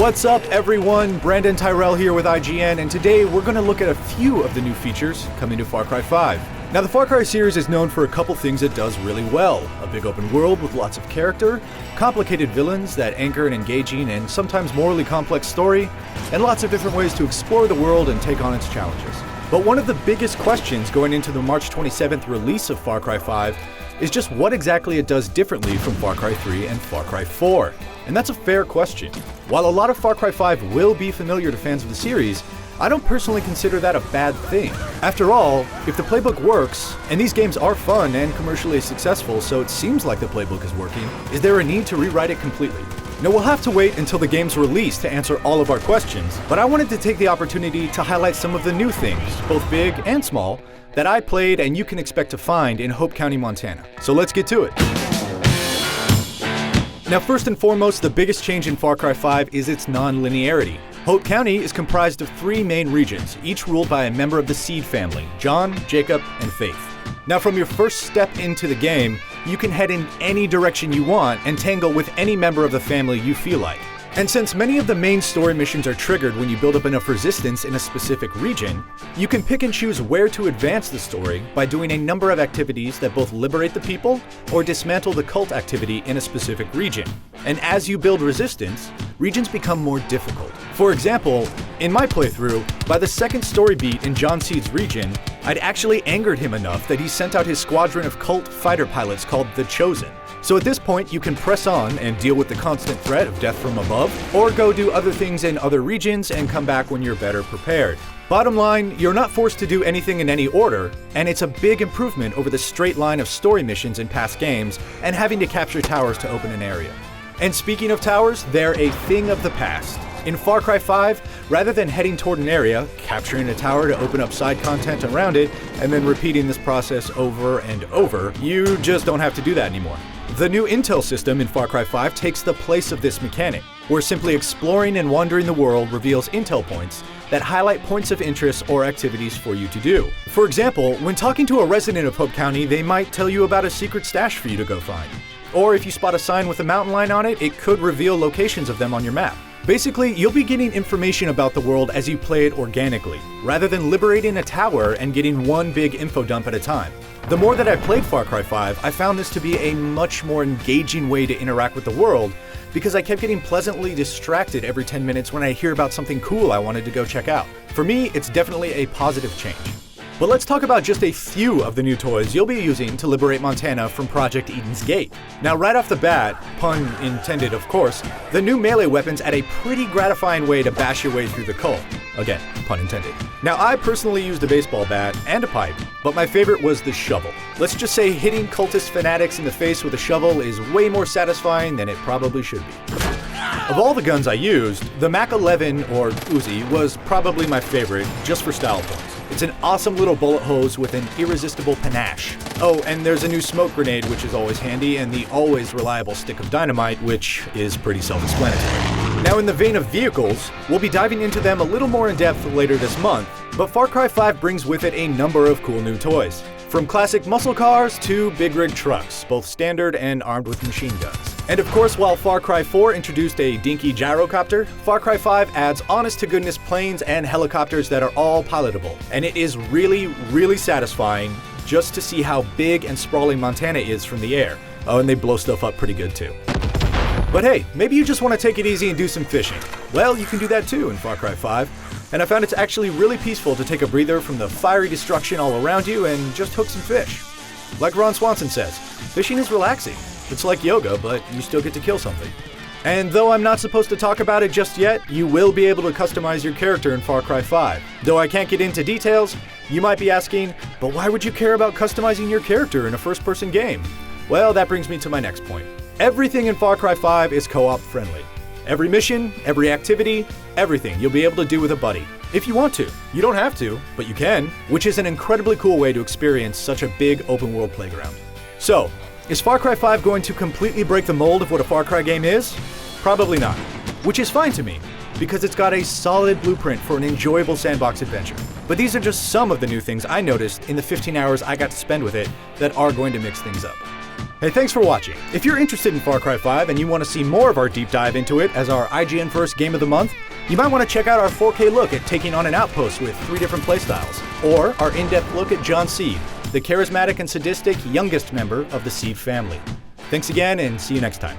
What's up, everyone? Brandon Tyrell here with IGN, and today we're going to look at a few of the new features coming to Far Cry 5. Now, the Far Cry series is known for a couple things it does really well. A big open world with lots of character, complicated villains that anchor an engaging and sometimes morally complex story, and lots of different ways to explore the world and take on its challenges. But one of the biggest questions going into the March 27th release of Far Cry 5 is just what exactly it does differently from Far Cry 3 and Far Cry 4. And that's a fair question. While a lot of Far Cry 5 will be familiar to fans of the series, I don't personally consider that a bad thing. After all, if the playbook works, and these games are fun and commercially successful, so it seems like the playbook is working, is there a need to rewrite it completely? Now, we'll have to wait until the game's release to answer all of our questions, but I wanted to take the opportunity to highlight some of the new things, both big and small, that I played and you can expect to find in Hope County, Montana. So let's get to it. Now, first and foremost, the biggest change in Far Cry 5 is its non-linearity. Hope County is comprised of 3 main regions, each ruled by a member of the Seed family, John, Jacob, and Faith. Now, from your first step into the game, you can head in any direction you want and tangle with any member of the family you feel like. And since many of the main story missions are triggered when you build up enough resistance in a specific region, you can pick and choose where to advance the story by doing a number of activities that both liberate the people or dismantle the cult activity in a specific region. And as you build resistance, regions become more difficult. For example, in my playthrough, by the second story beat in John Seed's region, I'd actually angered him enough that he sent out his squadron of cult fighter pilots called the Chosen. So at this point, you can press on and deal with the constant threat of death from above, or go do other things in other regions and come back when you're better prepared. Bottom line, you're not forced to do anything in any order, and it's a big improvement over the straight line of story missions in past games and having to capture towers to open an area. And speaking of towers, they're a thing of the past. In Far Cry 5, rather than heading toward an area, capturing a tower to open up side content around it, and then repeating this process over and over, you just don't have to do that anymore. The new intel system in Far Cry 5 takes the place of this mechanic, where simply exploring and wandering the world reveals intel points that highlight points of interest or activities for you to do. For example, when talking to a resident of Hope County, they might tell you about a secret stash for you to go find. Or if you spot a sign with a mountain lion on it, it could reveal locations of them on your map. Basically, you'll be getting information about the world as you play it organically, rather than liberating a tower and getting one big info dump at a time. The more that I played Far Cry 5, I found this to be a much more engaging way to interact with the world, because I kept getting pleasantly distracted every 10 minutes when I hear about something cool I wanted to go check out. For me, it's definitely a positive change. But let's talk about just a few of the new toys you'll be using to liberate Montana from Project Eden's Gate. Now, right off the bat, pun intended of course, the new melee weapons add a pretty gratifying way to bash your way through the cult. Again, pun intended. Now, I personally used a baseball bat and a pipe, but my favorite was the shovel. Let's just say hitting cultist fanatics in the face with a shovel is way more satisfying than it probably should be. Of all the guns I used, the Mac 11 or Uzi was probably my favorite, just for style points. It's an awesome little bullet hose with an irresistible panache. Oh, and there's a new smoke grenade, which is always handy, and the always reliable stick of dynamite, which is pretty self-explanatory. Now, in the vein of vehicles, we'll be diving into them a little more in depth later this month, but Far Cry 5 brings with it a number of cool new toys. From classic muscle cars to big rig trucks, both standard and armed with machine guns. And of course, while Far Cry 4 introduced a dinky gyrocopter, Far Cry 5 adds honest-to-goodness planes and helicopters that are all pilotable. And it is really, really satisfying just to see how big and sprawling Montana is from the air. Oh, and they blow stuff up pretty good too. But hey, maybe you just want to take it easy and do some fishing. Well, you can do that too in Far Cry 5. And I found it's actually really peaceful to take a breather from the fiery destruction all around you and just hook some fish. Like Ron Swanson says, fishing is relaxing. It's like yoga, but you still get to kill something. And though I'm not supposed to talk about it just yet, you will be able to customize your character in Far Cry 5. Though I can't get into details, you might be asking, but why would you care about customizing your character in a first-person game? Well, that brings me to my next point. Everything in Far Cry 5 is co-op friendly. Every mission, every activity, everything you'll be able to do with a buddy. If you want to. You don't have to, but you can, which is an incredibly cool way to experience such a big open-world playground. So, is Far Cry 5 going to completely break the mold of what a Far Cry game is? Probably not. Which is fine to me, because it's got a solid blueprint for an enjoyable sandbox adventure. But these are just some of the new things I noticed in the 15 hours I got to spend with it that are going to mix things up. Hey, thanks for watching. If you're interested in Far Cry 5 and you want to see more of our deep dive into it as our IGN First Game of the Month, you might want to check out our 4K look at taking on an Outpost with 3 different playstyles, or our in-depth look at John Seed, the charismatic and sadistic youngest member of the Seed family. Thanks again, and see you next time.